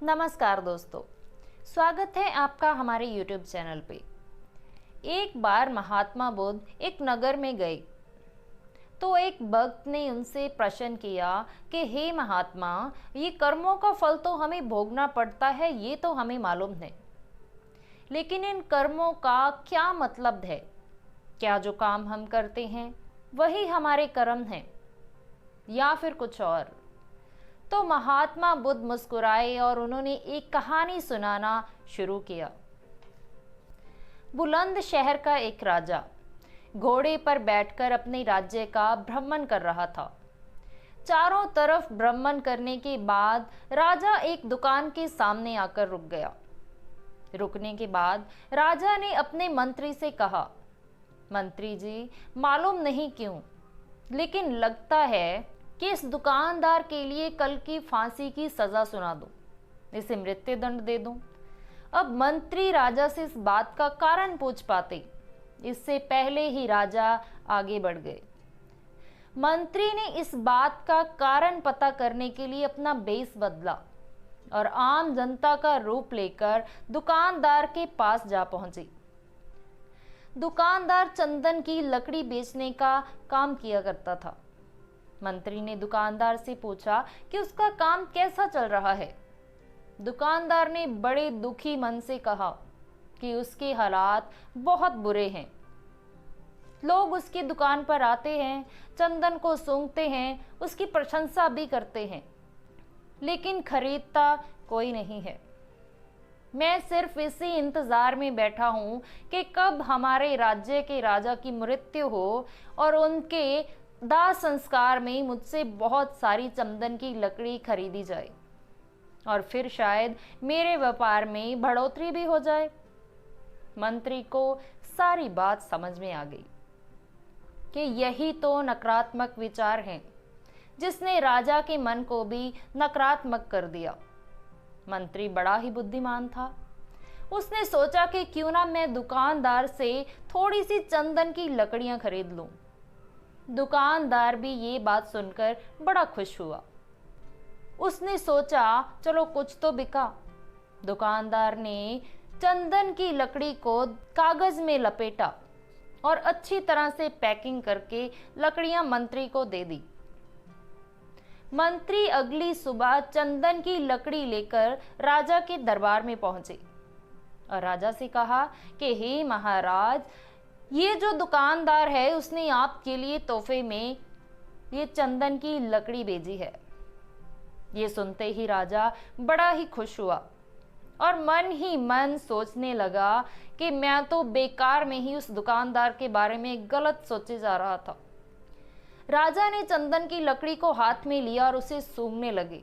नमस्कार दोस्तों, स्वागत है आपका हमारे YouTube चैनल पे। एक बार महात्मा बुद्ध एक नगर में गए तो एक भक्त ने उनसे प्रश्न किया कि हे महात्मा, ये कर्मों का फल तो हमें भोगना पड़ता है, ये तो हमें मालूम है, लेकिन इन कर्मों का क्या मतलब है? क्या जो काम हम करते हैं वही हमारे कर्म हैं या फिर कुछ और? तो महात्मा बुद्ध मुस्कुराए और उन्होंने एक कहानी सुनाना शुरू किया। बुलंद शहर का एक राजा घोड़े पर बैठकर अपने राज्य का भ्रमण कर रहा था। चारों तरफ भ्रमण करने के बाद राजा एक दुकान के सामने आकर रुक गया। रुकने के बाद राजा ने अपने मंत्री से कहा, मंत्री जी, मालूम नहीं क्यों, लेकिन लगता है कि इस दुकानदार के लिए कल की फांसी की सजा सुना दूं, इसे मृत्यु दंड दे दूं। अब मंत्री राजा से इस बात का कारण पूछ पाते, इससे पहले ही राजा आगे बढ़ गए। मंत्री ने इस बात का कारण पता करने के लिए अपना भेष बदला और आम जनता का रूप लेकर दुकानदार के पास जा पहुंचे। दुकानदार चंदन की लकड़ी बेचने का काम किया करता था। मंत्री ने दुकानदार से पूछा कि उसका काम कैसा चल रहा है। दुकानदार ने बड़े दुखी मन से कहा कि उसके हालात बहुत बुरे हैं। लोग उसकी दुकान पर आते हैं, चंदन को सूंघते हैं, उसकी प्रशंसा भी करते हैं, लेकिन खरीदता कोई नहीं है। मैं सिर्फ इसी इंतजार में बैठा हूं कि कब हमारे राज्य के राजा की मृत्यु हो और उनके दाह संस्कार में मुझसे बहुत सारी चंदन की लकड़ी खरीदी जाए और फिर शायद मेरे व्यापार में बढ़ोतरी भी हो जाए। मंत्री को सारी बात समझ में आ गई कि यही तो नकारात्मक विचार हैं जिसने राजा के मन को भी नकारात्मक कर दिया। मंत्री बड़ा ही बुद्धिमान था। उसने सोचा कि क्यों ना मैं दुकानदार से थोड़ी सी चंदन की लकड़ियां खरीद लूं। दुकानदार भी ये बात सुनकर बड़ा खुश हुआ। उसने सोचा चलो कुछ तो बिका। दुकानदार ने चंदन की लकड़ी को कागज में लपेटा और अच्छी तरह से पैकिंग करके लकड़ियां मंत्री को दे दी। मंत्री अगली सुबह चंदन की लकड़ी लेकर राजा के दरबार में पहुंचे और राजा से कहा कि हे महाराज, ये जो दुकानदार है उसने आपके लिए तोहफे में ये चंदन की लकड़ी भेजी है। ये सुनते ही राजा बड़ा ही खुश हुआ और मन ही मन सोचने लगा कि मैं तो बेकार में ही उस दुकानदार के बारे में गलत सोचे जा रहा था। राजा ने चंदन की लकड़ी को हाथ में लिया और उसे सूंघने लगे।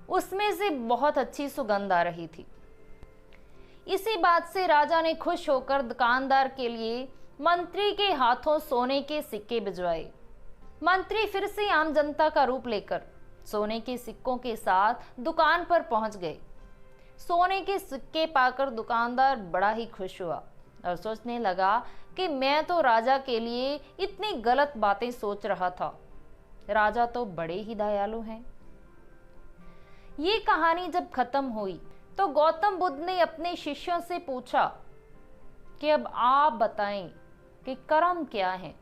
उसमें से बहुत अच्छी सुगंध आ रही थी। इसी बात से राजा ने खुश होकर दुकानदार के लिए मंत्री के हाथों सोने के सिक्के भिजवाए। मंत्री फिर से आम जनता का रूप लेकर सोने के सिक्कों के साथ दुकान पर पहुंच गए। सोने के सिक्के पाकर दुकानदार बड़ा ही खुश हुआ और सोचने लगा कि मैं तो राजा के लिए इतनी गलत बातें सोच रहा था। राजा तो बड़े ही दयालु हैं। ये कहानी जब खत्म हुई तो गौतम बुद्ध ने अपने शिष्यों से पूछा कि अब आप बताएं कि कर्म क्या है।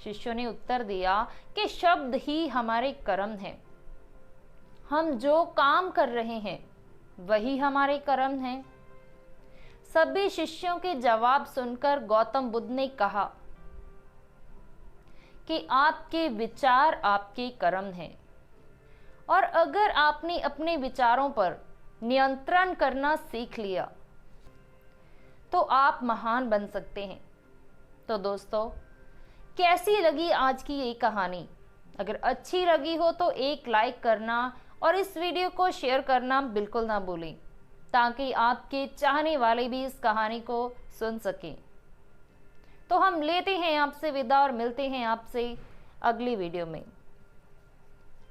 शिष्यों ने उत्तर दिया कि शब्द ही हमारे कर्म हैं। हम जो काम कर रहे हैं वही हमारे कर्म हैं। सभी शिष्यों के जवाब सुनकर गौतम बुद्ध ने कहा कि आपके विचार आपके कर्म हैं और अगर आपने अपने विचारों पर नियंत्रण करना सीख लिया तो आप महान बन सकते हैं। तो दोस्तों, कैसी लगी आज की ये कहानी? अगर अच्छी लगी हो तो एक लाइक करना और इस वीडियो को शेयर करना बिल्कुल ना भूलें, ताकि आपके चाहने वाले भी इस कहानी को सुन सकें। तो हम लेते हैं आपसे विदा और मिलते हैं आपसे अगली वीडियो में।